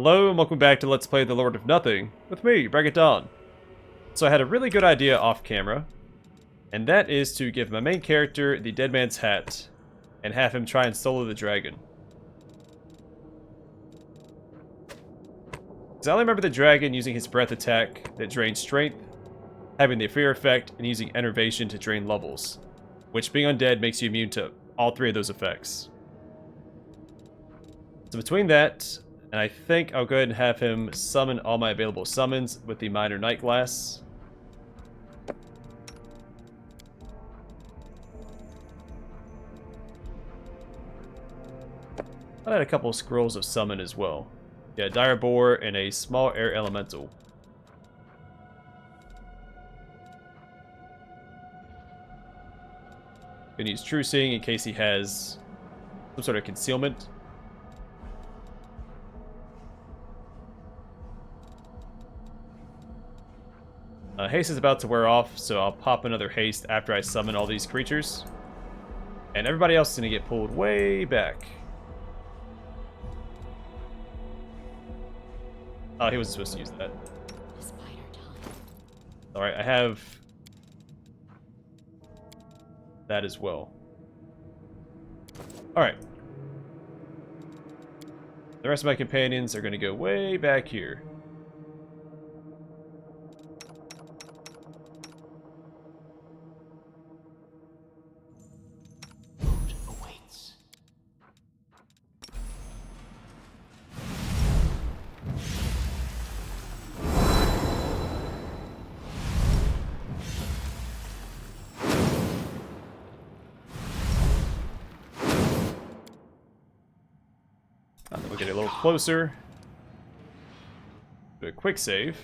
Hello and welcome back to Let's Play The Lord of Nothing, with me, Bragaton. So I had a really good idea off camera, and that is to give my main character the Dead Man's Hat, and have him try and solo the dragon. Because I only remember the dragon using his breath attack that drains strength, having the fear effect, and using enervation to drain levels, which being undead makes you immune to all three of those effects. So between that, and I think I'll go ahead and have him summon all my available summons with the Minor Night Glass. I had a couple of scrolls of summon as well. Yeah, Dire Boar and a small air elemental. Gonna use True Seeing in case he has some sort of concealment. Haste is about to wear off, so I'll pop another haste after I summon all these creatures. And everybody else is going to get pulled way back. Oh, he wasn't supposed to use that. Alright, I have that as well. Alright. The rest of my companions are going to go way back here. We'll get a little closer. Do a quick save.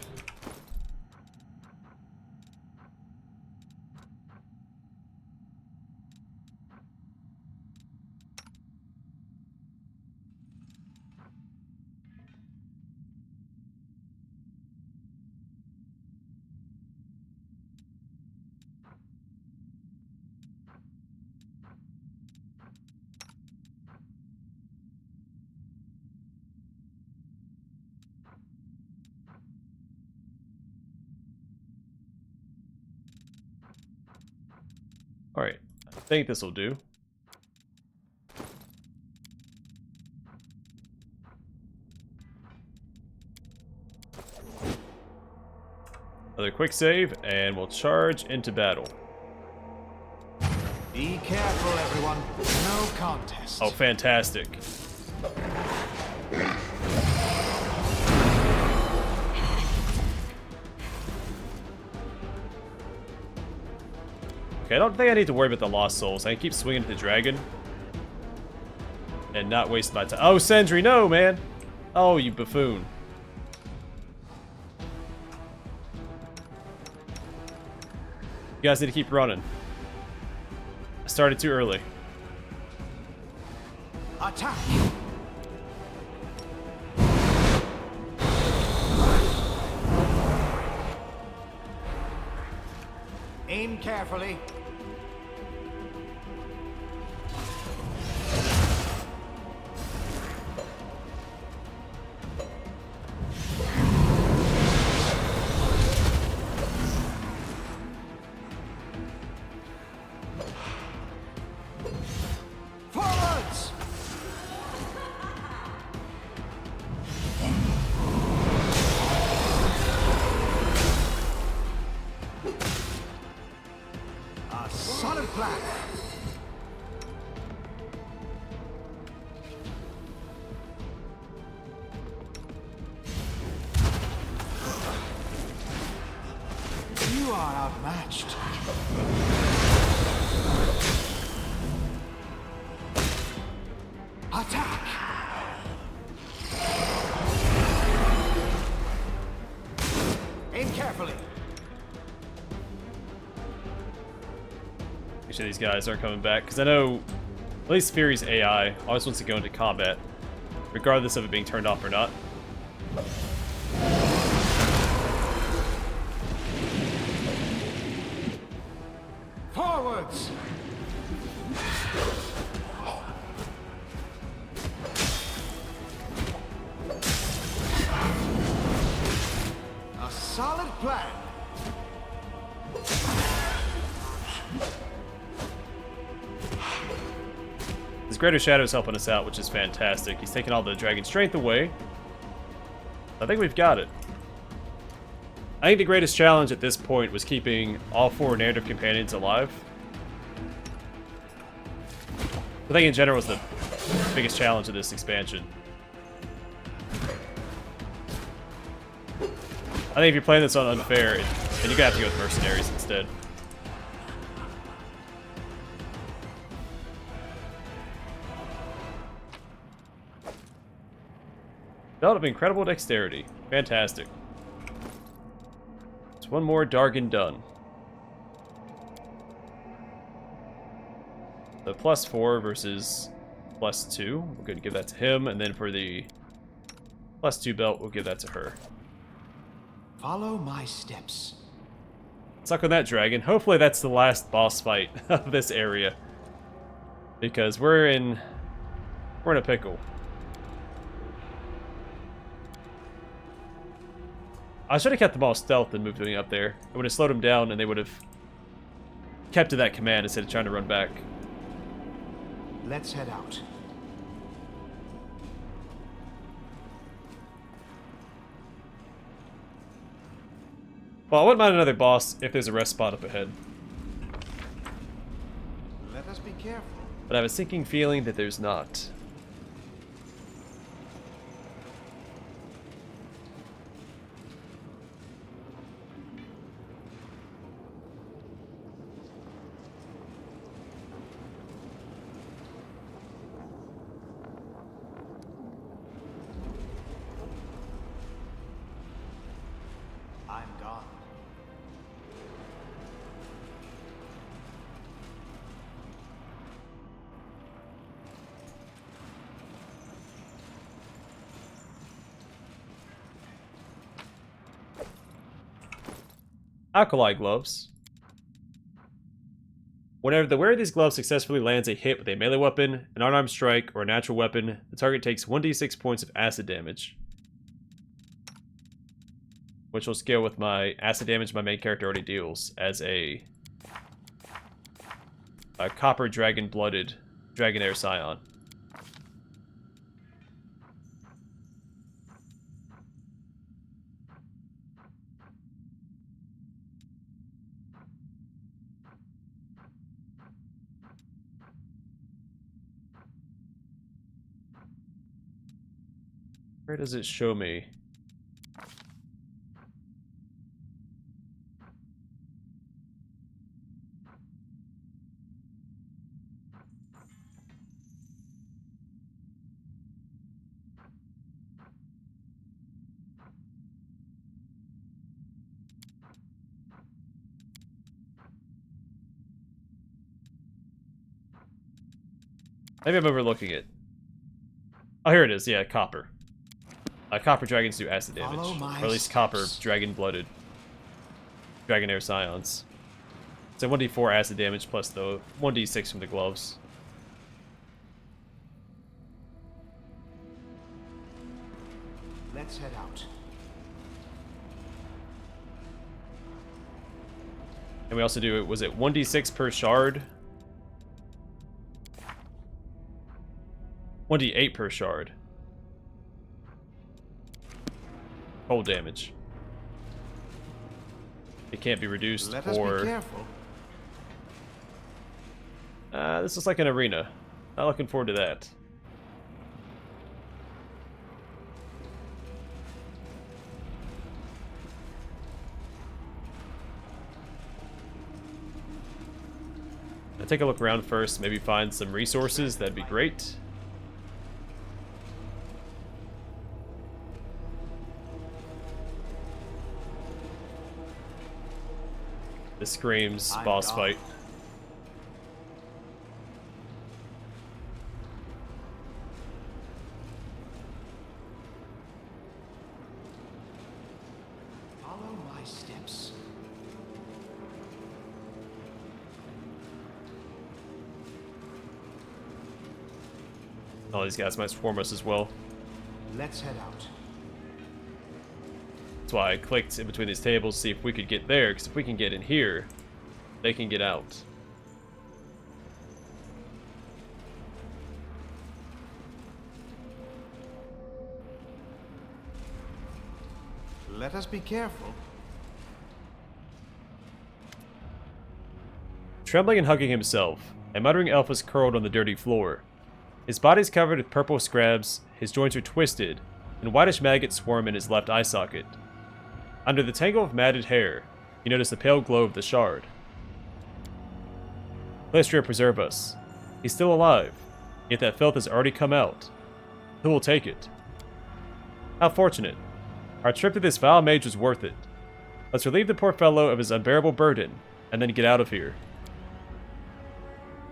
Alright, I think this will do. Another quick save, and we'll charge into battle. Be careful, everyone. No contest. Oh, fantastic. Okay, I don't think I need to worry about the lost souls. I can keep swinging at the dragon and not waste my time. Oh, Sendri, no, man. Oh, you buffoon. You guys need to keep running. I started too early. Attack! Aim carefully. Forwards! A solid plan. You are outmatched. Attack! Aim carefully. Make sure these guys aren't coming back, because I know at least Fury's AI always wants to go into combat, regardless of it being turned off or not. Forwards! solid plan. His Greater Shadow is helping us out, which is fantastic. He's taking all the dragon strength away. I think we've got it. I think the greatest challenge at this point was keeping all 4 narrative companions alive. I think in general was the biggest challenge of this expansion. I think if you're playing this on unfair, then you're gonna have to go with mercenaries instead. Belt of incredible dexterity. Fantastic. It's one more Dargon done. The +4 versus +2. We're going to give that to him, and then for the +2 belt, we'll give that to her. Follow my steps. Suck on that dragon. Hopefully that's the last boss fight of this area. Because we're in a pickle. I should have kept them all stealth and moved them up there. I would have slowed them down and they would have kept to that command instead of trying to run back. Let's head out. Well, I wouldn't mind another boss if there's a rest spot up ahead. Let us be careful. But I have a sinking feeling that there's not. I'm gone. Alkali gloves. Whenever the wearer of these gloves successfully lands a hit with a melee weapon, an unarmed strike, or a natural weapon, the target takes 1d6 points of acid damage. Which will scale with my acid damage my main character already deals as a copper dragon-blooded Dragonair Scion. Where does it show me? Maybe I'm overlooking it. Oh, here it is. Yeah, copper. Copper dragons do acid damage. Or at least copper dragon-blooded Dragonair Scions. So 1d4 acid damage plus the 1d6 from the gloves. Let's head out. And we also do, was it 1d6 per shard? 1d8 per shard. Cold damage. It can't be reduced Let for... us be careful. This is like an arena. Not looking forward to that. I'll take a look around first, maybe find some resources, that'd be great. This screams boss fight. Follow my steps. All these guys might swarm us as well. Let's head out. That's why I clicked in between these tables to see if we could get there, because if we can get in here, they can get out. Let us be careful. Trembling and hugging himself, a muttering elf was curled on the dirty floor. His body is covered with purple scabs, his joints are twisted, and whitish maggots swarm in his left eye socket. Under the tangle of matted hair, you notice the pale glow of the shard. Lestria preserve us. He's still alive, yet that filth has already come out. Who will take it? How fortunate. Our trip to this vile mage was worth it. Let's relieve the poor fellow of his unbearable burden, and then get out of here.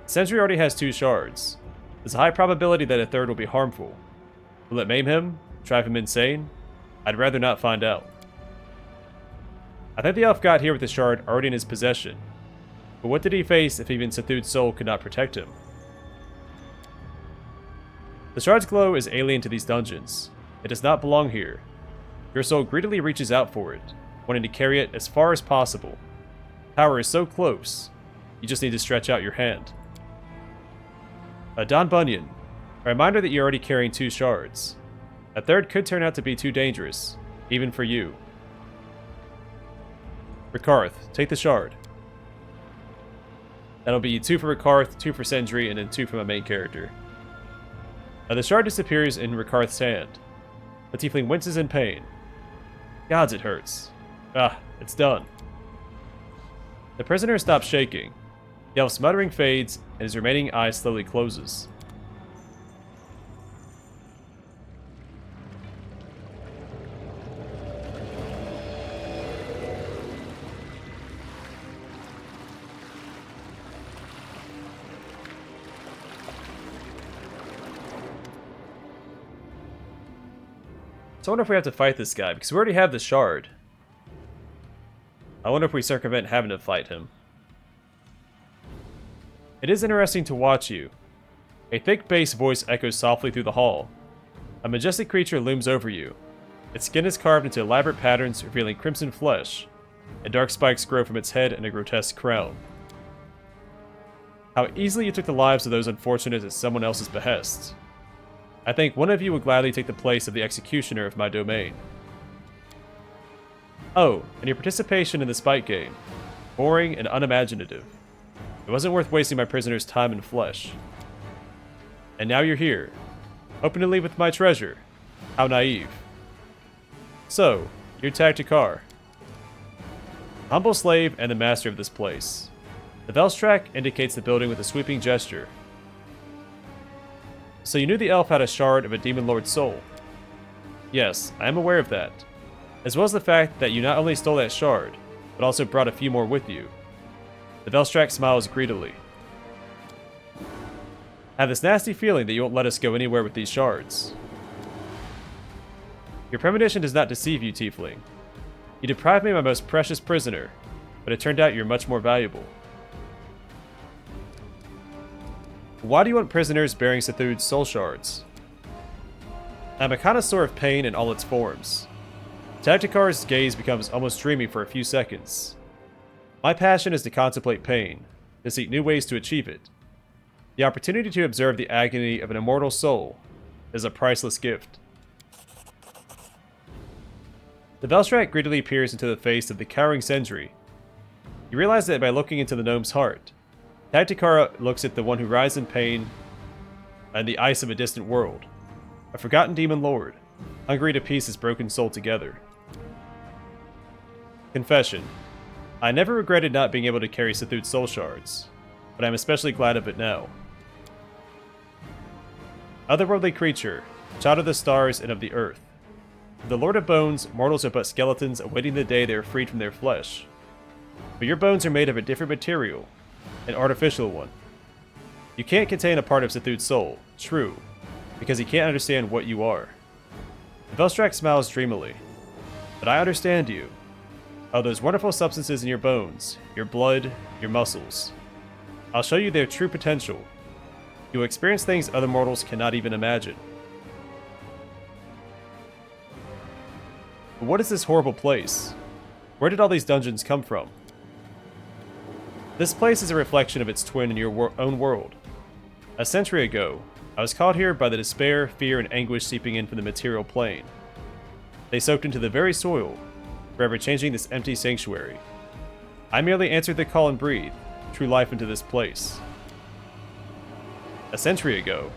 Sendri already has 2 shards. There's a high probability that a third will be harmful. Will it maim him? Drive him insane? I'd rather not find out. I think the elf got here with the shard already in his possession. But what did he face if even Sethu's soul could not protect him? The shard's glow is alien to these dungeons. It does not belong here. Your soul greedily reaches out for it, wanting to carry it as far as possible. Power is so close, you just need to stretch out your hand. Don Bunyan, a reminder that you're already carrying 2 shards. A third could turn out to be too dangerous, even for you. Rekarth, take the shard. That'll be 2 for Rekarth, 2 for Sendri, and then 2 for my main character. The shard disappears in Rekarth's hand. The tiefling winces in pain. Gods, it hurts. Ah, it's done. The prisoner stops shaking. The elf's muttering fades, and his remaining eye slowly closes. So I wonder if we have to fight this guy, because we already have the shard. I wonder if we circumvent having to fight him. It is interesting to watch you. A thick bass voice echoes softly through the hall. A majestic creature looms over you. Its skin is carved into elaborate patterns, revealing crimson flesh, and dark spikes grow from its head in a grotesque crown. How easily you took the lives of those unfortunate at someone else's behest. I think one of you would gladly take the place of the executioner of my domain. Oh, and your participation in the spite game. Boring and unimaginative. It wasn't worth wasting my prisoner's time and flesh. And now you're here, hoping to leave with my treasure. How naive. So, you're Taktikar. Humble slave and the master of this place. The Velstrak indicates the building with a sweeping gesture. So you knew the elf had a shard of a demon lord's soul. Yes, I am aware of that. As well as the fact that you not only stole that shard, but also brought a few more with you. The Velstrak smiles greedily. I have this nasty feeling that you won't let us go anywhere with these shards. Your premonition does not deceive you, tiefling. You deprived me of my most precious prisoner, but it turned out you're much more valuable. Why do you want prisoners bearing Sethu's soul shards? I'm a connoisseur of pain in all its forms. Taktikar's gaze becomes almost dreamy for a few seconds. My passion is to contemplate pain, to seek new ways to achieve it. The opportunity to observe the agony of an immortal soul is a priceless gift. The Velstrak greedily peers into the face of the cowering Sendri. You realize that by looking into the gnome's heart, Taktikar looks at the one who writhes in pain and the ice of a distant world. A forgotten demon lord, hungry to piece his broken soul together. Confession. I never regretted not being able to carry Sethu's soul shards, but I'm especially glad of it now. Otherworldly creature, child of the stars and of the earth. For the Lord of Bones, mortals are but skeletons awaiting the day they are freed from their flesh. But your bones are made of a different material, an artificial one. You can't contain a part of Sethu's soul, true, because he can't understand what you are. The Velstrak smiles dreamily. But I understand you. Oh, those wonderful substances in your bones, your blood, your muscles. I'll show you their true potential. You will experience things other mortals cannot even imagine. But what is this horrible place? Where did all these dungeons come from? This place is a reflection of its twin in your own world. A century ago, I was caught here by the despair, fear, and anguish seeping in from the material plane. They soaked into the very soil, forever changing this empty sanctuary. I merely answered the call and breathed true life into this place. A century ago,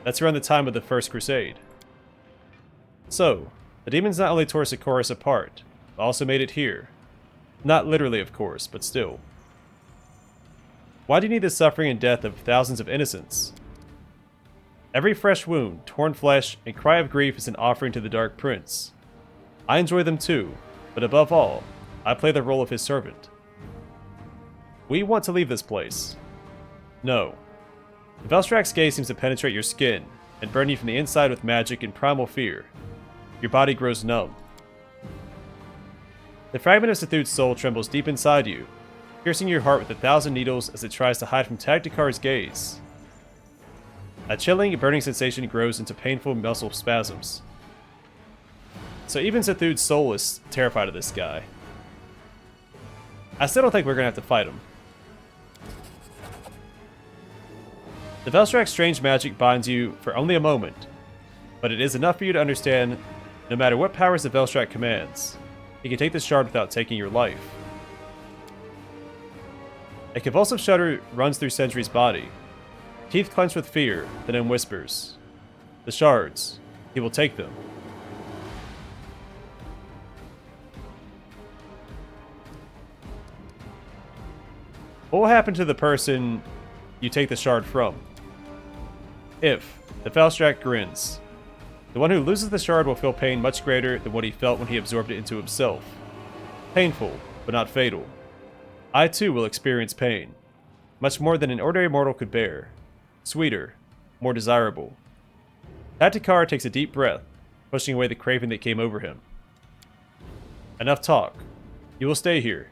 that's around the time of the First Crusade. So, the demons not only tore Socorus apart, but also made it here. Not literally, of course, but still. Why do you need the suffering and death of thousands of innocents? Every fresh wound, torn flesh, and cry of grief is an offering to the Dark Prince. I enjoy them too, but above all, I play the role of his servant. We want to leave this place. No. The Velstrak's gaze seems to penetrate your skin and burn you from the inside with magic and primal fear. Your body grows numb. The fragment of Sethud's soul trembles deep inside you, piercing your heart with 1,000 needles as it tries to hide from Tagdakar's gaze. A chilling, burning sensation grows into painful muscle spasms. So even Sethud's soul is terrified of this guy. I still don't think we're going to have to fight him. The Velstrak's strange magic binds you for only a moment, but it is enough for you to understand no matter what powers the Velstrak commands, he can take the shard without taking your life. A convulsive shudder runs through Sendri's body. Teeth clench with fear, then in whispers. The shards. He will take them. What will happen to the person you take the shard from? If the Velstrak grins. The one who loses the shard will feel pain much greater than what he felt when he absorbed it into himself. Painful, but not fatal. I too will experience pain. Much more than an ordinary mortal could bear. Sweeter, more desirable. Tagdakar takes a deep breath, pushing away the craving that came over him. Enough talk. You will stay here.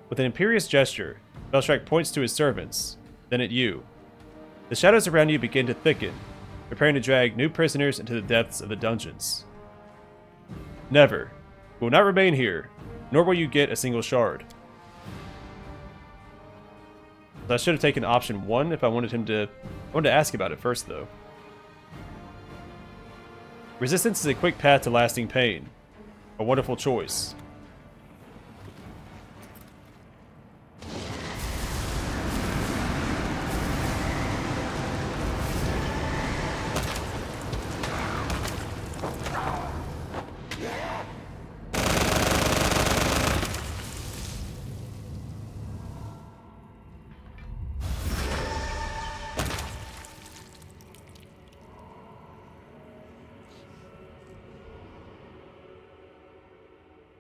With an imperious gesture, Velstrak points to his servants, then at you. The shadows around you begin to thicken, preparing to drag new prisoners into the depths of the dungeons. Never. You will not remain here, nor will you get a single shard. So I should have taken option 1 if I wanted him to... I wanted to ask about it first, though. Resistance is a quick path to lasting pain. A wonderful choice.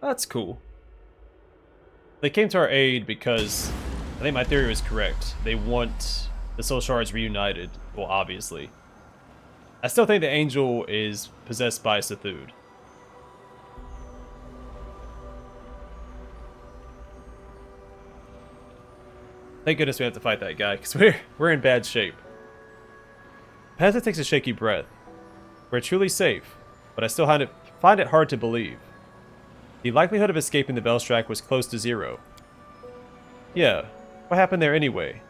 That's cool. They came to our aid because I think my theory was correct. They want the soul shards reunited. Well, obviously. I still think the angel is possessed by Sethud. Thank goodness we have to fight that guy, because we're in bad shape. Panther takes a shaky breath. We're truly safe, but I still find it hard to believe. The likelihood of escaping the Velstrak was close to 0. Yeah, what happened there anyway?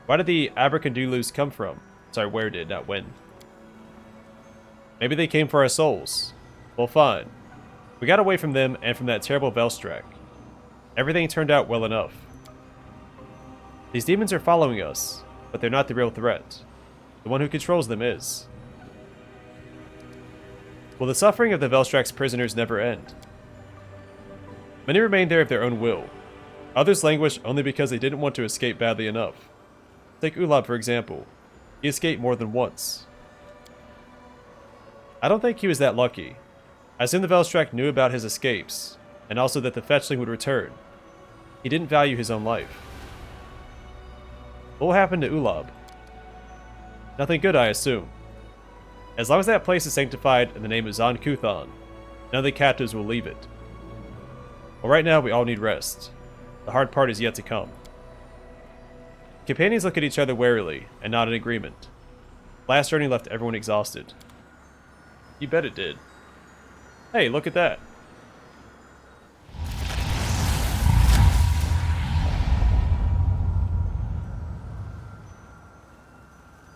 Why did the Abracadulus come from? Sorry, where did, not when. Maybe they came for our souls. Well, fine. We got away from them and from that terrible Velstrak. Everything turned out well enough. These demons are following us, but they're not the real threat. The one who controls them is. Will the suffering of the Velstrak's prisoners never end? Many remain there of their own will. Others languish only because they didn't want to escape badly enough. Take Ulab, for example. He escaped more than once. I don't think he was that lucky. I assume the Velstrak knew about his escapes, and also that the fetchling would return. He didn't value his own life. What will happen to Ulab? Nothing good, I assume. As long as that place is sanctified in the name of Zon Kuthon, none of the captives will leave it. Well, right now we all need rest. The hard part is yet to come. Companions look at each other warily, and nod in agreement. Last journey left everyone exhausted. You bet it did. Hey, look at that.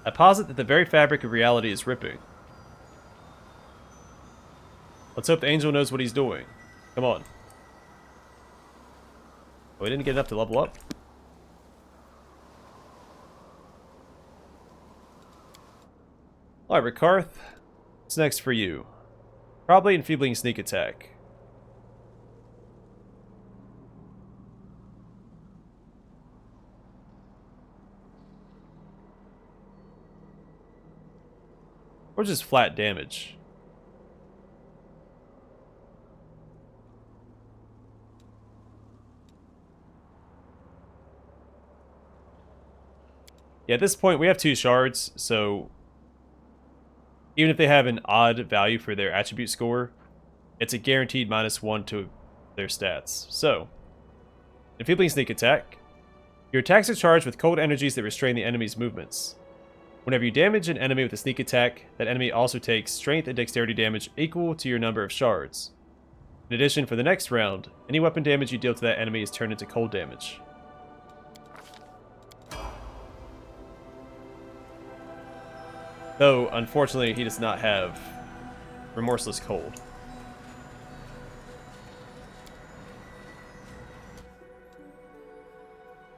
I posit that the very fabric of reality is ripping. Let's hope the angel knows what he's doing. Come on. Oh, we didn't get enough to level up? Alright, Rekarth. What's next for you? Probably enfeebling sneak attack. Or just flat damage. Yeah, at this point we have 2 shards, so even if they have an odd value for their attribute score, it's a guaranteed -1 to their stats. So, enfeebling sneak attack. Your attacks are charged with cold energies that restrain the enemy's movements. Whenever you damage an enemy with a sneak attack, that enemy also takes strength and dexterity damage equal to your number of shards. In addition, for the next round, any weapon damage you deal to that enemy is turned into cold damage. Though, unfortunately, he does not have Remorseless Cold.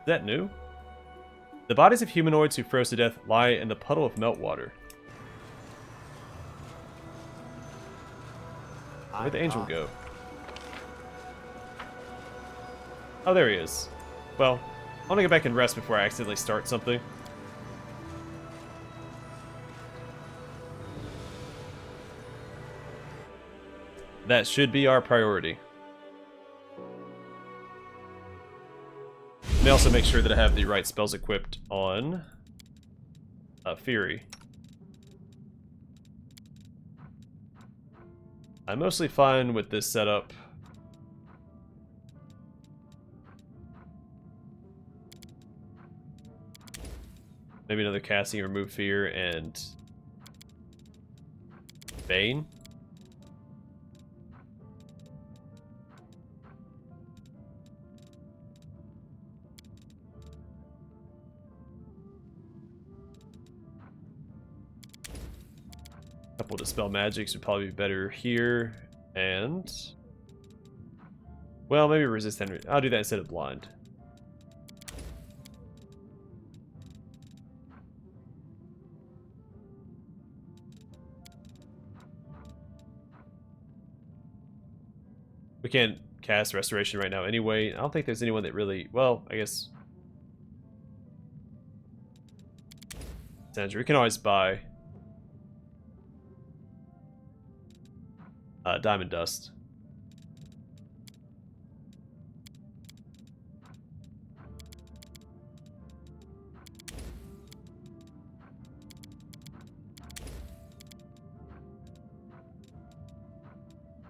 Is that new? The bodies of humanoids who froze to death lie in the puddle of meltwater. Where'd the angel go? Oh, there he is. Well, I want to go back and rest before I accidentally start something. That should be our priority. Let me also make sure that I have the right spells equipped on Fury. I'm mostly fine with this setup. Maybe another casting, remove fear, and Bane. Couple dispel magics would probably be better here, and well, maybe resist Henry. I'll do that instead of blind. We can't cast restoration right now anyway. I don't think there's anyone that really, well, I guess Sendri. We can always buy Diamond Dust.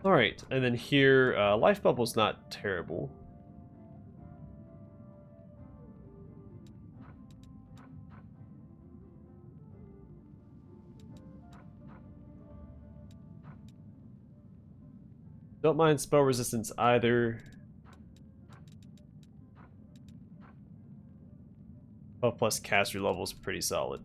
Alright, and then here, Life Bubble's not terrible. Don't mind spell resistance either. 12 plus caster level is pretty solid.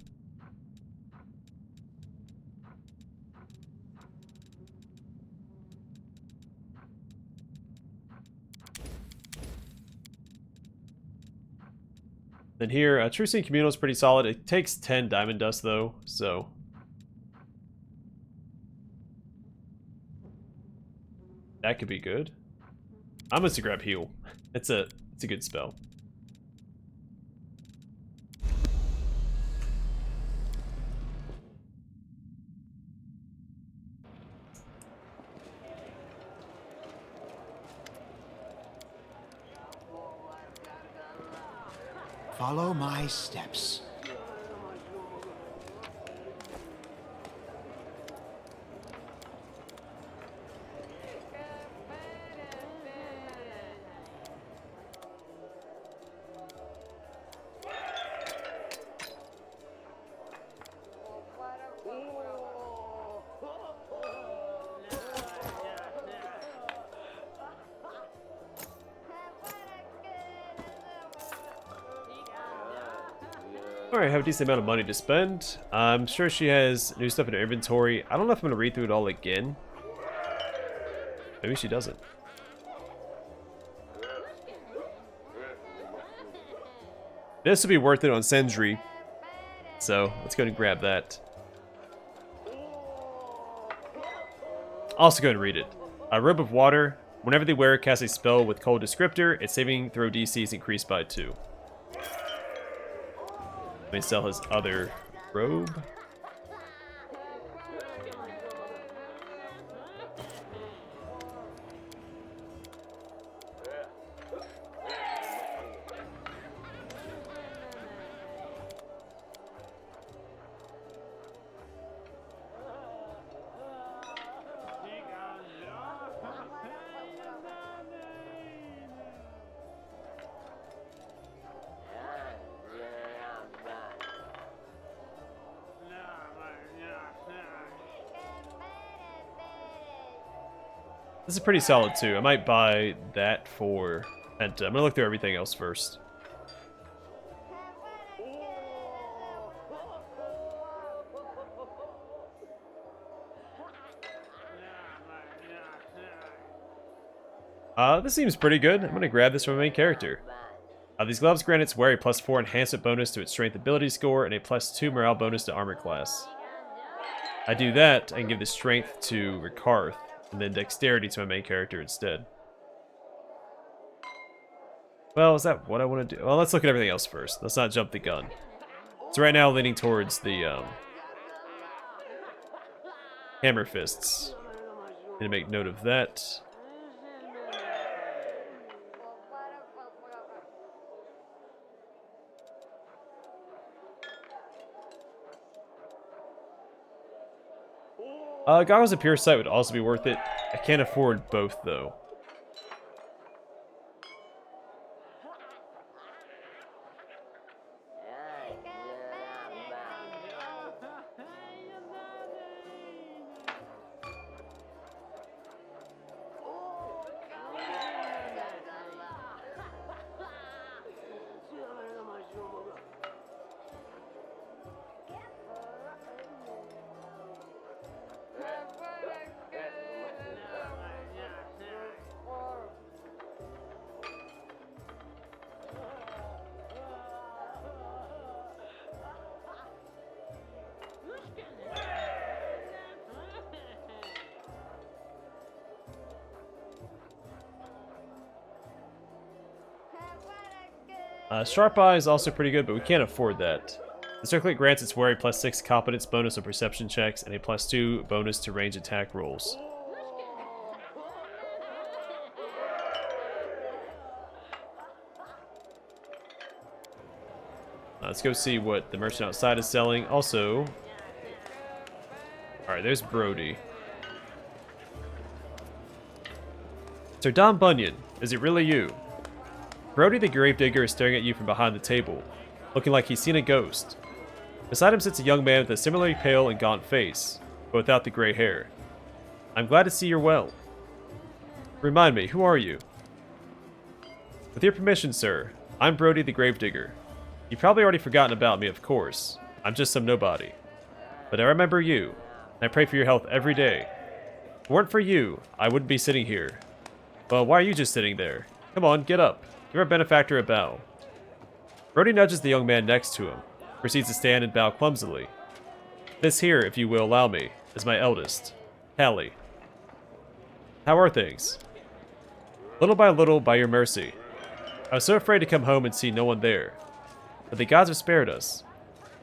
Then here, True Seeing Communal is pretty solid. It takes 10 Diamond Dust though, so that could be good. I'm going to grab Heal. It's a good spell. Follow my steps. Alright, have a decent amount of money to spend. I'm sure she has new stuff in her inventory. I don't know if I'm going to read through it all again. Maybe she doesn't. This would be worth it on Sendri. So, let's go and grab that. Also go and read it. A robe of water. Whenever the wearer casts a spell with cold descriptor, its saving throw DC is increased by 2. Let me sell his other robe. This is pretty solid too. I might buy that for Penta. I'm gonna look through everything else first. This seems pretty good. I'm gonna grab this from my main character. These gloves grant its wearer a +4 enhancement bonus to its strength ability score and a +2 morale bonus to armor class. I do that, I can give the strength to Rekarth, and then dexterity to my main character instead. Well, is that what I want to do? Well, let's look at everything else first. Let's not jump the gun. So right now, leaning towards the hammer fists. Need to make note of that. Goggles of Pure Sight would also be worth it. I can't afford both, though. Sharp Eye is also pretty good, but we can't afford that. The circlet grants its wearer a +6 competence bonus on perception checks and a +2 bonus to range attack rolls. Let's go see what the merchant outside is selling. Also, alright, there's Brody. Sir Don Bunyan, is it really you? Brody the Gravedigger is staring at you from behind the table, looking like he's seen a ghost. Beside him sits a young man with a similarly pale and gaunt face, but without the gray hair. I'm glad to see you're well. Remind me, who are you? With your permission, sir, I'm Brody the Gravedigger. You've probably already forgotten about me, of course. I'm just some nobody. But I remember you, and I pray for your health every day. If it weren't for you, I wouldn't be sitting here. Well, why are you just sitting there? Come on, get up. Give our benefactor a bow. Brody nudges the young man next to him, proceeds to stand and bow clumsily. This here, if you will allow me, is my eldest, Callie. How are things? Little by your mercy. I was so afraid to come home and see no one there. But the gods have spared us.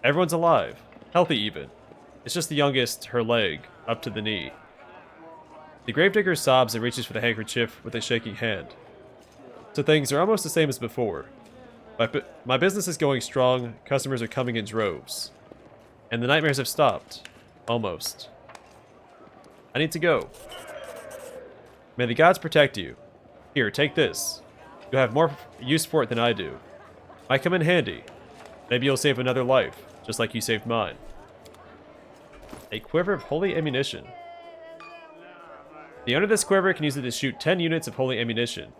Everyone's alive, healthy even. It's just the youngest, her leg, up to the knee. The gravedigger sobs and reaches for the handkerchief with a shaking hand. So things are almost the same as before. My business is going strong, customers are coming in droves. And the nightmares have stopped. Almost. I need to go. May the gods protect you. Here, take this. You'll have more use for it than I do. Might come in handy. Maybe you'll save another life, just like you saved mine. A quiver of holy ammunition. The owner of this quiver can use it to shoot 10 units of holy ammunition.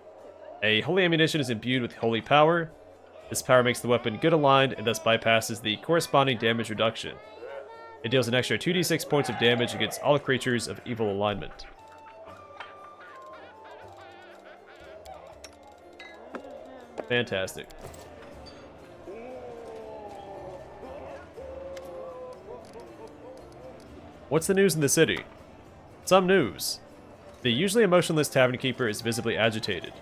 A holy ammunition is imbued with holy power. This power makes the weapon good aligned and thus bypasses the corresponding damage reduction. It deals an extra 2d6 points of damage against all creatures of evil alignment. Fantastic. What's the news in the city? Some news. The usually emotionless tavern keeper is visibly agitated.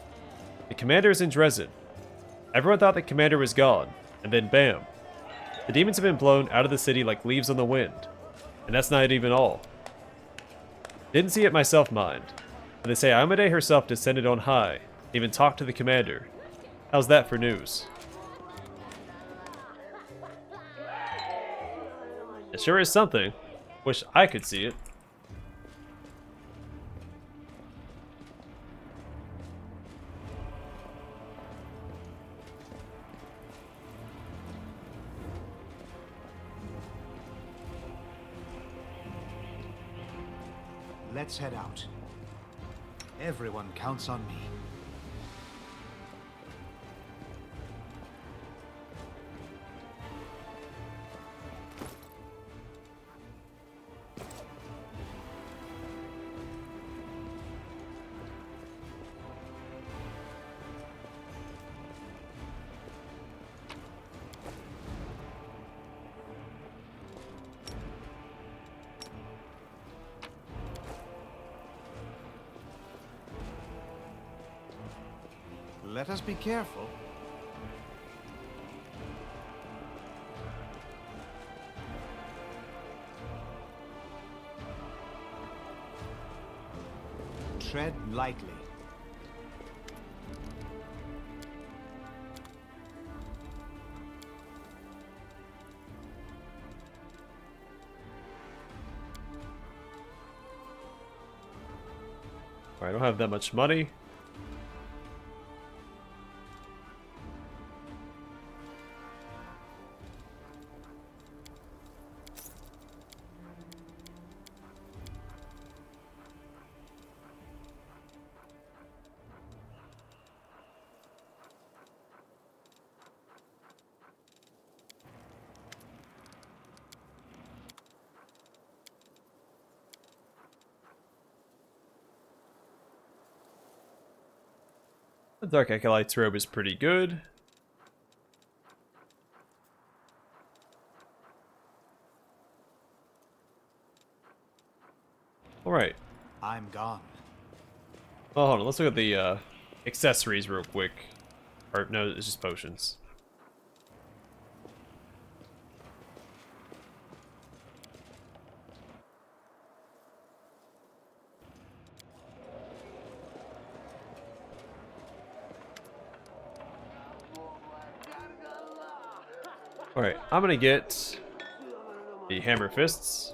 The commander is in Dresden. Everyone thought the commander was gone, and then bam. The demons have been blown out of the city like leaves on the wind. And that's not even all. Didn't see it myself, mind. But they say Amade herself descended on high, even talked to the commander. How's that for news? It sure is something. Wish I could see it. Let's head out. Everyone counts on me. Let us be careful. Tread lightly. Alright, I don't have that much money. The Dark Acolyte's robe is pretty good. Alright. I'm gone. Well, hold on. Let's look at the accessories real quick. Or, no, it's just potions. Alright, I'm gonna get the Hammer Fists.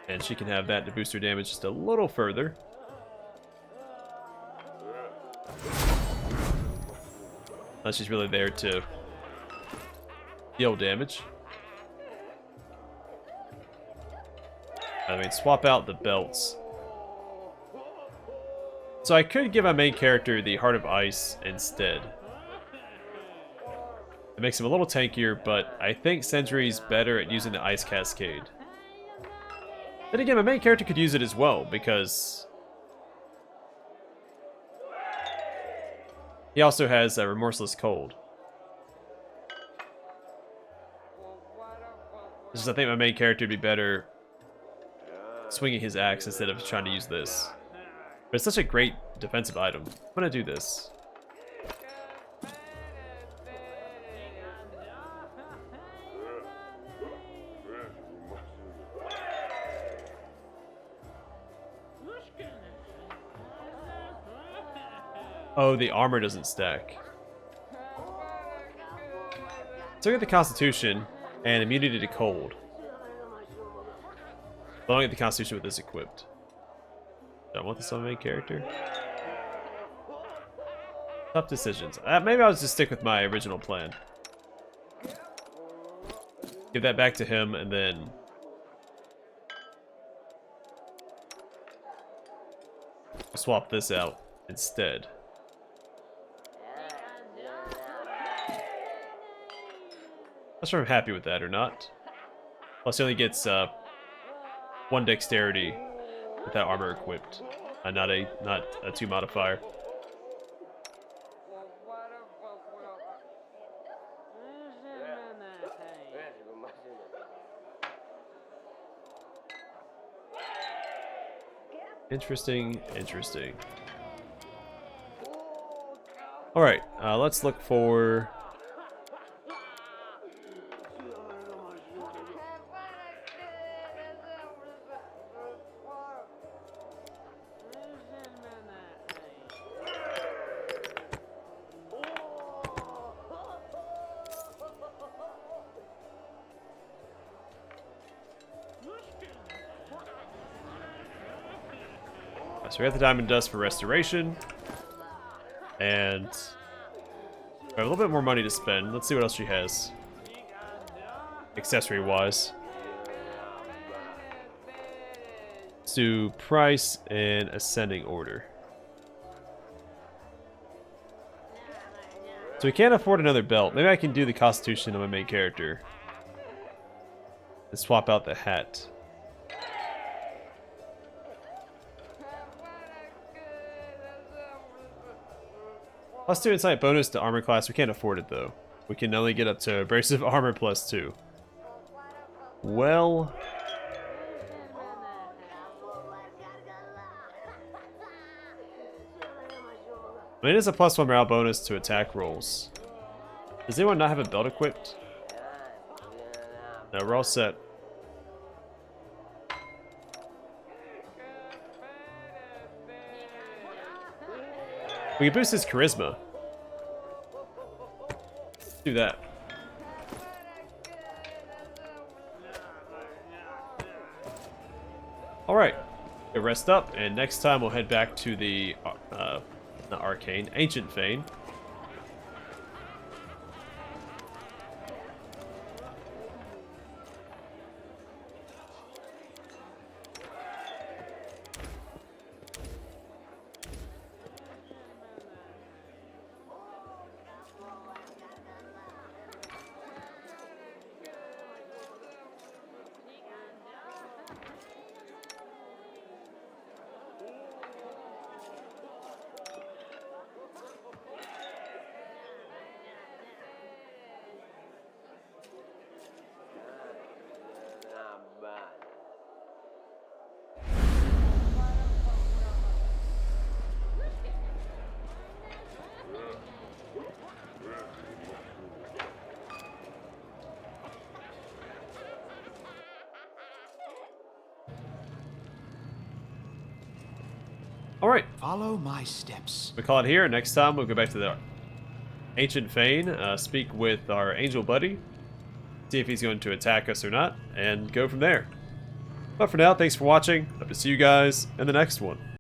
And she can have that to boost her damage just a little further. Unless she's really there to deal damage. I mean, swap out the belts. So I could give my main character the Heart of Ice instead. It makes him a little tankier, but I think Sendri's better at using the Ice Cascade. Then again, my main character could use it as well, because he also has a Remorseless Cold. Just I think my main character would be better swinging his axe instead of trying to use this. But it's such a great defensive item. I'm gonna do this. Oh, the armor doesn't stack. So I get the Constitution and immunity to cold. But I don't get the Constitution with this equipped. Do I want this on my main character? Tough decisions. Maybe I'll just stick with my original plan. Give that back to him and then swap this out instead. Not sure if I'm happy with that or not. Plus, he only gets 1 dexterity with that armor equipped, not a 2 modifier. Interesting, interesting. Alright, let's look for... So we got the diamond dust for restoration, and we have a little bit more money to spend. Let's see what else she has, accessory-wise. Let's do price and ascending order. So we can't afford another belt. Maybe I can do the constitution of my main character and swap out the hat. Plus 2 insight bonus to armor class. We can't afford it though. We can only get up to abrasive armor plus 2. Well, I mean, it is a plus 1 morale bonus to attack rolls. Does anyone not have a belt equipped? No, we're all set. We can boost his charisma. Let's do that. Alright. Rest up, and next time we'll head back to the, not Arcane, Ancient Fane. Alright. Follow my steps. We call it here. Next time we'll go back to the Ancient Fane, speak with our angel buddy, see if he's going to attack us or not, and go from there. But for now, thanks for watching. Hope to see you guys in the next one.